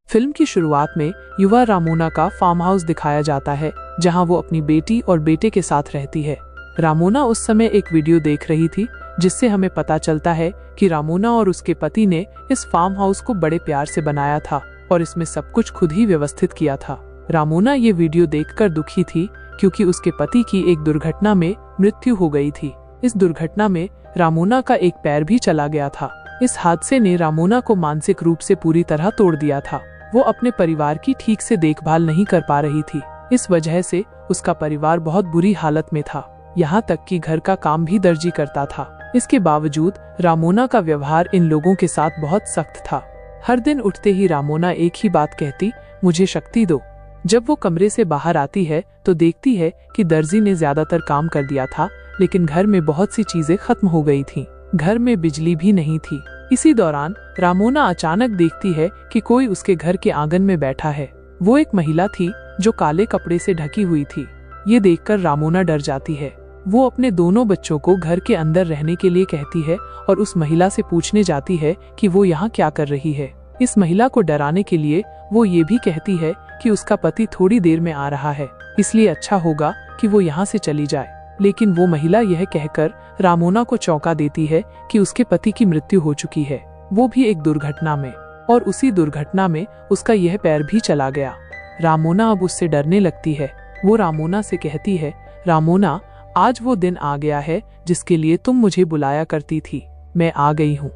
Film की शुरुआत में युवा रामोना का फार्म हाउस दिखाया जाता है, जहां वो अपनी बेटी और बेटे के साथ रहती है। रामोना उस समय एक वीडियो देख रही थी, जिससे हमें पता चलता है कि रामोना और उसके पति ने इस फार्म हाउस को बड़े प्यार से बनाया था और इसमें सब कुछ खुद ही व्यवस्थित किया था। रामोना ये वीडियो देखकर दुखी थी, क्योंकि उसके पति की एक दुर्घटना में मृत्यु हो गई थी। इस दुर्घटना में रामोना का एक पैर भी चला गया था। इस हादसे ने रामोना को मानसिक रूप से पूरी तरह तोड़ दिया था। वो अपने परिवार की ठीक से देखभाल नहीं कर पा रही थी। इस वजह से उसका परिवार बहुत बुरी हालत में था। यहाँ तक कि घर का काम भी दर्जी करता था। इसके बावजूद रामोना का व्यवहार इन लोगों के साथ बहुत सख्त था। हर दिन उठते ही रामोना एक ही बात कहती, मुझे शक्ति दो। जब वो कमरे से बाहर आती है तो देखती है कि दर्जी ने ज्यादातर काम कर दिया था, लेकिन घर में बहुत सी चीजें खत्म हो गई थीं। घर में बिजली भी नहीं थी। इसी दौरान रामोना अचानक देखती है कि कोई उसके घर के आंगन में बैठा है। वो एक महिला थी जो काले कपड़े से ढकी हुई थी। ये देखकर रामोना डर जाती है। वो अपने दोनों बच्चों को घर के अंदर रहने के लिए कहती है और उस महिला से पूछने जाती है कि वो यहाँ क्या कर रही है। इस महिला को डराने के लिए वो ये भी कहती है कि उसका पति थोड़ी देर में आ रहा है, इसलिए अच्छा होगा कि वो यहाँ से चली जाए। लेकिन वो महिला यह कहकर रामोना को चौंका देती है कि उसके पति की मृत्यु हो चुकी है, वो भी एक दुर्घटना में, और उसी दुर्घटना में उसका यह पैर भी चला गया। रामोना अब उससे डरने लगती है। वो रामोना से कहती है, रामोना, आज वो दिन आ गया है जिसके लिए तुम मुझे बुलाया करती थी। मैं आ गई हूँ।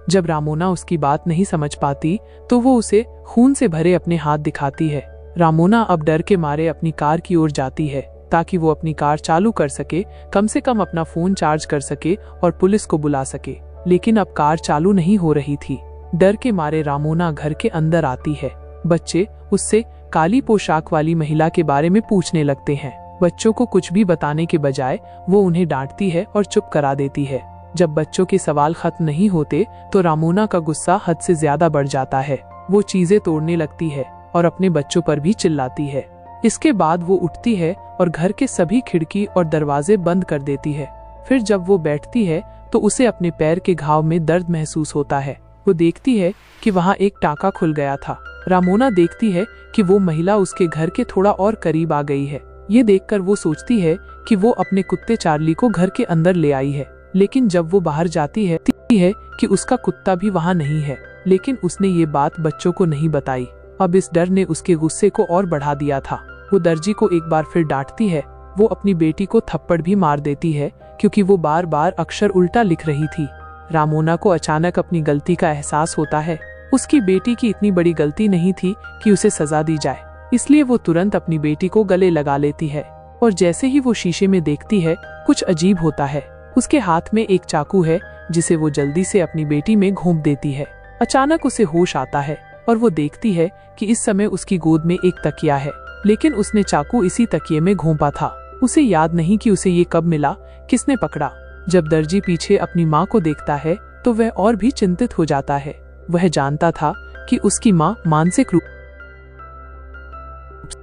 जब रामोना उसकी बात नहीं समझ पाती तो वो उसे खून से भरे अपने हाथ दिखाती है। रामोना अब डर के मारे अपनी कार की ओर जाती है, ताकि वो अपनी कार चालू कर सके, कम से कम अपना फोन चार्ज कर सके और पुलिस को बुला सके। लेकिन अब कार चालू नहीं हो रही थी। डर के मारे रामोना घर के अंदर आती है। बच्चे उससे काली पोशाक वाली महिला के बारे में पूछने लगते हैं। बच्चों को कुछ भी बताने के बजाय वो उन्हें डांटती है और चुप करा देती है। जब बच्चों के सवाल खत्म नहीं होते तो रामोना का गुस्सा हद से ज्यादा बढ़ जाता है। वो चीजें तोड़ने लगती है और अपने बच्चों पर भी चिल्लाती है। इसके बाद वो उठती है और घर के सभी खिड़की और दरवाजे बंद कर देती है। फिर जब वो बैठती है तो उसे अपने पैर के घाव में दर्द महसूस होता है। वो देखती है कि वहाँ एक टाँका खुल गया था। रामोना देखती है कि वो महिला उसके घर के थोड़ा और करीब आ गई है। ये देखकर वो सोचती है कि वो अपने कुत्ते चार्ली को घर के अंदर ले आई है। लेकिन जब वो बाहर जाती है कि उसका कुत्ता भी वहाँ नहीं है। लेकिन उसने ये बात बच्चों को नहीं बताई। अब इस डर ने उसके गुस्से को और बढ़ा दिया था। वो दर्जी को एक बार फिर डांटती है। वो अपनी बेटी को थप्पड़ भी मार देती है, क्योंकि वो बार बार अक्षर उल्टा लिख रही थी। रामोना को अचानक अपनी गलती का एहसास होता है। उसकी बेटी की इतनी बड़ी गलती नहीं थी कि उसे सजा दी जाए, इसलिए वो तुरंत अपनी बेटी को गले लगा लेती है। और जैसे ही वो शीशे में देखती है, कुछ अजीब होता है। उसके हाथ में एक चाकू है, जिसे वो जल्दी से अपनी बेटी में घोंप देती है। अचानक उसे होश आता है और वो देखती है कि इस समय उसकी गोद में एक तकिया है, लेकिन उसने चाकू इसी तकिए में घोंपा था। उसे याद नहीं कि उसे ये कब मिला, किसने पकड़ा। जब दर्जी पीछे अपनी माँ को देखता है तो वह और भी चिंतित हो जाता है। वह जानता था कि उसकी माँ मानसिक रूप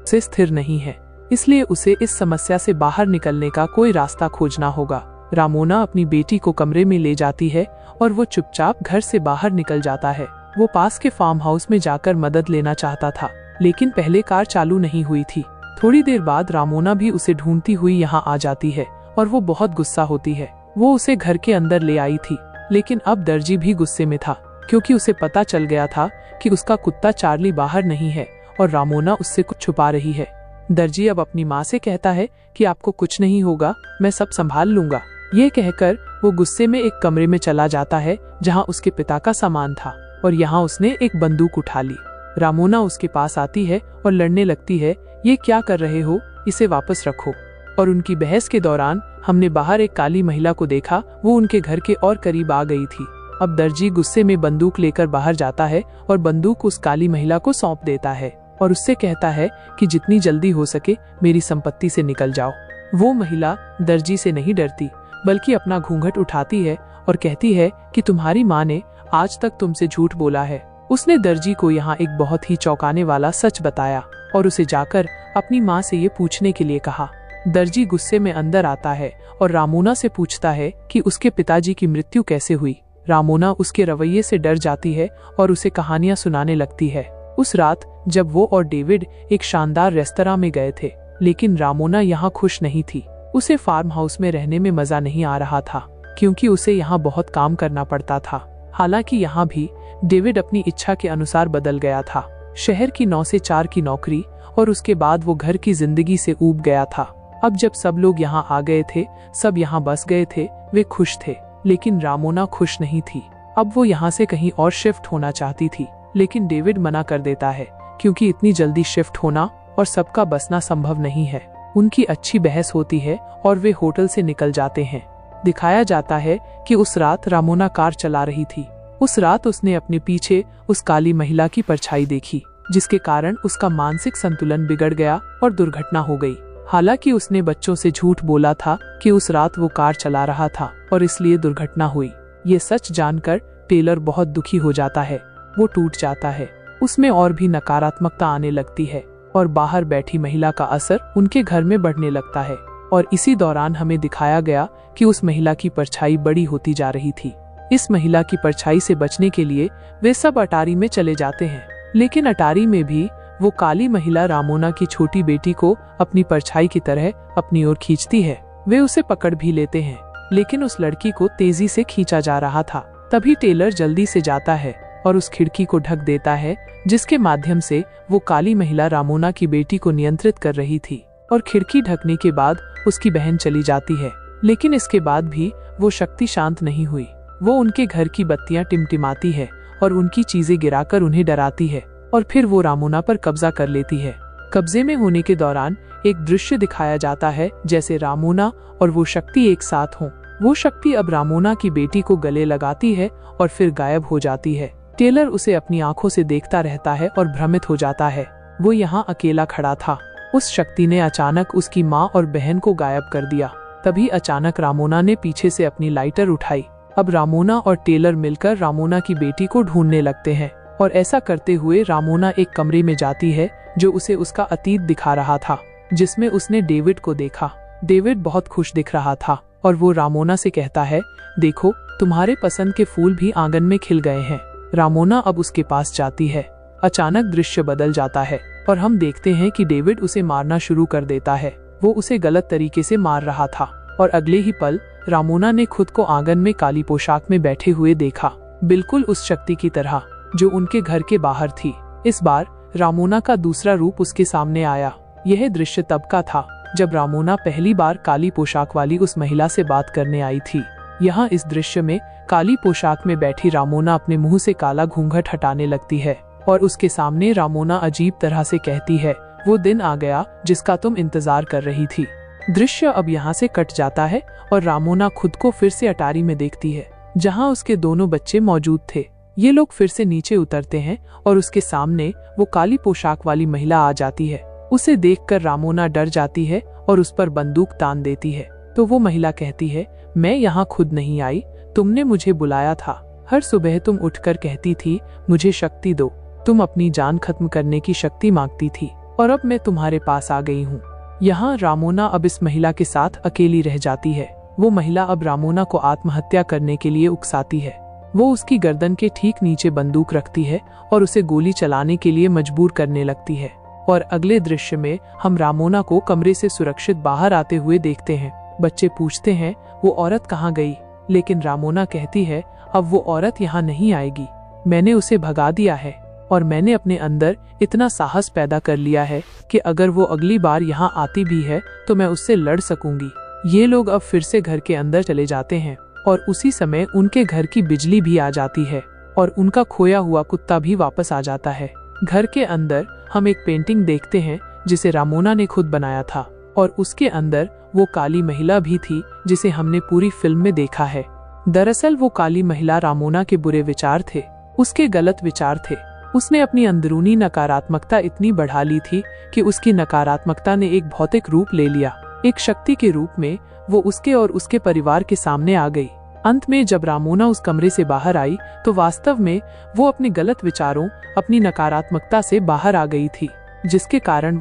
से स्थिर नहीं है, इसलिए उसे इस समस्या से बाहर निकलने का कोई रास्ता खोजना होगा। रामोना अपनी बेटी को कमरे में ले जाती है और वो चुपचाप घर से बाहर निकल जाता है। वो पास के फार्म हाउस में जाकर मदद लेना चाहता था, लेकिन पहले कार चालू नहीं हुई थी। थोड़ी देर बाद रामोना भी उसे ढूंढती हुई यहाँ आ जाती है और वो बहुत गुस्सा होती है। वो उसे घर के अंदर ले आई थी, लेकिन अब दर्जी भी गुस्से में था, क्योंकि उसे पता चल गया था कि उसका कुत्ता चार्ली बाहर नहीं है और रामोना उससे कुछ छुपा रही है। दर्जी अब अपनी माँ से कहता है कि आपको कुछ नहीं होगा, मैं सब संभाल लूंगा। ये कहकर वो गुस्से में एक कमरे में चला जाता है जहाँ उसके पिता का सामान था, और यहाँ उसने एक बंदूक उठा ली। रामोना उसके पास आती है और लड़ने लगती है, ये क्या कर रहे हो, इसे वापस रखो। और उनकी बहस के दौरान हमने बाहर एक काली महिला को देखा, वो उनके घर के और करीब आ गई थी। अब दर्जी गुस्से में बंदूक लेकर बाहर जाता है और बंदूक उस काली महिला को सौंप देता है और उससे कहता है कि जितनी जल्दी हो सके मेरी संपत्ति से निकल जाओ। वो महिला दर्जी से नहीं डरती, बल्कि अपना घूंघट उठाती है और कहती है कि तुम्हारी माँ ने आज तक तुमसे झूठ बोला है। उसने दर्जी को यहाँ एक बहुत ही चौंकाने वाला सच बताया और उसे जाकर अपनी माँ से ये पूछने के लिए कहा। दर्जी गुस्से में अंदर आता है और रामोना से पूछता है कि उसके पिताजी की मृत्यु कैसे हुई। रामोना उसके रवैये से डर जाती है और उसे कहानियां सुनाने लगती है। उस रात जब वो और डेविड एक शानदार रेस्तरां में गए थे, लेकिन रामोना यहाँ खुश नहीं थी। उसे फार्म हाउस में रहने में मजा नहीं आ रहा था, क्योंकि उसे यहाँ बहुत काम करना पड़ता था। हालांकि यहाँ भी डेविड अपनी इच्छा के अनुसार बदल गया था। शहर की 9 से 4 की नौकरी और उसके बाद वो घर की जिंदगी से ऊब गया था। अब जब सब लोग यहाँ आ गए थे, सब यहाँ बस गए थे, वे खुश थे, लेकिन रामोना खुश नहीं थी। अब वो यहाँ से कहीं और शिफ्ट होना चाहती थी, लेकिन डेविड मना कर देता है, क्योंकि इतनी जल्दी शिफ्ट होना और सबका बसना संभव नहीं है। उनकी अच्छी बहस होती है और वे होटल से निकल जाते हैं। दिखाया जाता है कि उस रात रामोना कार चला रही थी। उस रात उसने अपने पीछे उस काली महिला की परछाई देखी, जिसके कारण उसका मानसिक संतुलन बिगड़ गया और दुर्घटना हो गई। हालांकि उसने बच्चों से झूठ बोला था कि उस रात वो कार चला रहा था और इसलिए दुर्घटना हुई। ये सच जानकर टेलर बहुत दुखी हो जाता है। वो टूट जाता है। उसमें और भी नकारात्मकता आने लगती है और बाहर बैठी महिला का असर उनके घर में बढ़ने लगता है। और इसी दौरान हमें दिखाया गया कि उस महिला की परछाई बड़ी होती जा रही थी। इस महिला की परछाई से बचने के लिए वे सब अटारी में चले जाते हैं, लेकिन अटारी में भी वो काली महिला रामोना की छोटी बेटी को अपनी परछाई की तरह अपनी ओर खींचती है। वे उसे पकड़ भी लेते हैं, लेकिन उस लड़की को तेजी से खींचा जा रहा था। तभी टेलर जल्दी से जाता है और उस खिड़की को ढक देता है, जिसके माध्यम से वो काली महिला रामोना की बेटी को नियंत्रित कर रही थी। और खिड़की ढकने के बाद उसकी बहन चली जाती है, लेकिन इसके बाद भी वो शक्ति शांत नहीं हुई। वो उनके घर की बत्तियां टिमटिमाती है और उनकी चीजें गिराकर उन्हें डराती है, और फिर वो रामोना पर कब्जा कर लेती है। कब्जे में होने के दौरान एक दृश्य दिखाया जाता है जैसे रामोना और वो शक्ति एक साथ हों। वो शक्ति अब रामोना की बेटी को गले लगाती है और फिर गायब हो जाती है। टेलर उसे अपनी आंखों से देखता रहता है और भ्रमित हो जाता है। वो यहाँ अकेला खड़ा था। उस शक्ति ने अचानक उसकी माँ और बहन को गायब कर दिया। तभी अचानक रामोना ने पीछे से अपनी लाइटर उठाई। अब रामोना और टेलर मिलकर रामोना की बेटी को ढूंढने लगते हैं, और ऐसा करते हुए रामोना एक कमरे में जाती है जो उसे उसका अतीत दिखा रहा था, जिसमें उसने डेविड को देखा। डेविड बहुत खुश दिख रहा था और वो रामोना से कहता है, देखो तुम्हारे पसंद के फूल भी आंगन में खिल गए हैं। रामोना अब उसके पास जाती है। अचानक दृश्य बदल जाता है और हम देखते हैं कि डेविड उसे मारना शुरू कर देता है। वो उसे गलत तरीके से मार रहा था और अगले ही पल रामोना ने खुद को आंगन में काली पोशाक में बैठे हुए देखा, बिल्कुल उस शक्ति की तरह जो उनके घर के बाहर थी। इस बार रामोना का दूसरा रूप उसके सामने आया। यह दृश्य तब का था जब रामोना पहली बार काली पोशाक वाली उस महिला से बात करने आई थी। यहाँ इस दृश्य में काली पोशाक में बैठी रामोना अपने मुंह से काला घूंघट हटाने लगती है और उसके सामने रामोना अजीब तरह से कहती है, वो दिन आ गया जिसका तुम इंतजार कर रही थी। दृश्य अब यहाँ से कट जाता है और रामोना खुद को फिर से अटारी में देखती है, जहाँ उसके दोनों बच्चे मौजूद थे। ये लोग फिर से नीचे उतरते हैं और उसके सामने वो काली पोशाक वाली महिला आ जाती है। उसे देखकर रामोना डर जाती है और उस पर बंदूक तान देती है। तो वो महिला कहती है, मैं यहाँ खुद नहीं आई, तुमने मुझे बुलाया था। हर सुबह तुम उठकर कहती थी, मुझे शक्ति दो। तुम अपनी जान खत्म करने की शक्ति मांगती थी और अब मैं तुम्हारे पास आ गई हूँ। यहाँ रामोना अब इस महिला के साथ अकेली रह जाती है। वो महिला अब रामोना को आत्महत्या करने के लिए उकसाती है। वो उसकी गर्दन के ठीक नीचे बंदूक रखती है और उसे गोली चलाने के लिए मजबूर करने लगती है। और अगले दृश्य में हम रामोना को कमरे से सुरक्षित बाहर आते हुए देखते हैं। बच्चे पूछते हैं, वो औरत कहाँ गई? लेकिन रामोना कहती है, अब वो औरत यहाँ नहीं आएगी। मैंने उसे भगा दिया है और मैंने अपने अंदर इतना साहस पैदा कर लिया है कि अगर वो अगली बार यहाँ आती भी है तो मैं उससे लड़ सकूंगी। ये लोग अब फिर से घर के अंदर चले जाते हैं और उसी समय उनके घर की बिजली भी आ जाती है और उनका खोया हुआ कुत्ता भी वापस आ जाता है। घर के अंदर हम एक पेंटिंग देखते हैं जिसे रामोना ने खुद बनाया था और उसके अंदर वो काली महिला भी थी जिसे हमने पूरी फिल्म में देखा है। दरअसल वो काली महिला रामोना के बुरे विचार थे, उसके गलत विचार थे। उसने अपनी अंदरूनी नकारात्मकता इतनी बढ़ा ली थी कि उसकी नकारात्मकता ने एक भौतिक रूप ले लिया। एक शक्ति के रूप में वो उसके और उसके परिवार के सामने आ गई। अंत में जब रामोना उस कमरे से बाहर आई तो वास्तव में वो अपने गलत विचारों, अपनी नकारात्मकता से बाहर आ गई थी, जिसके कारण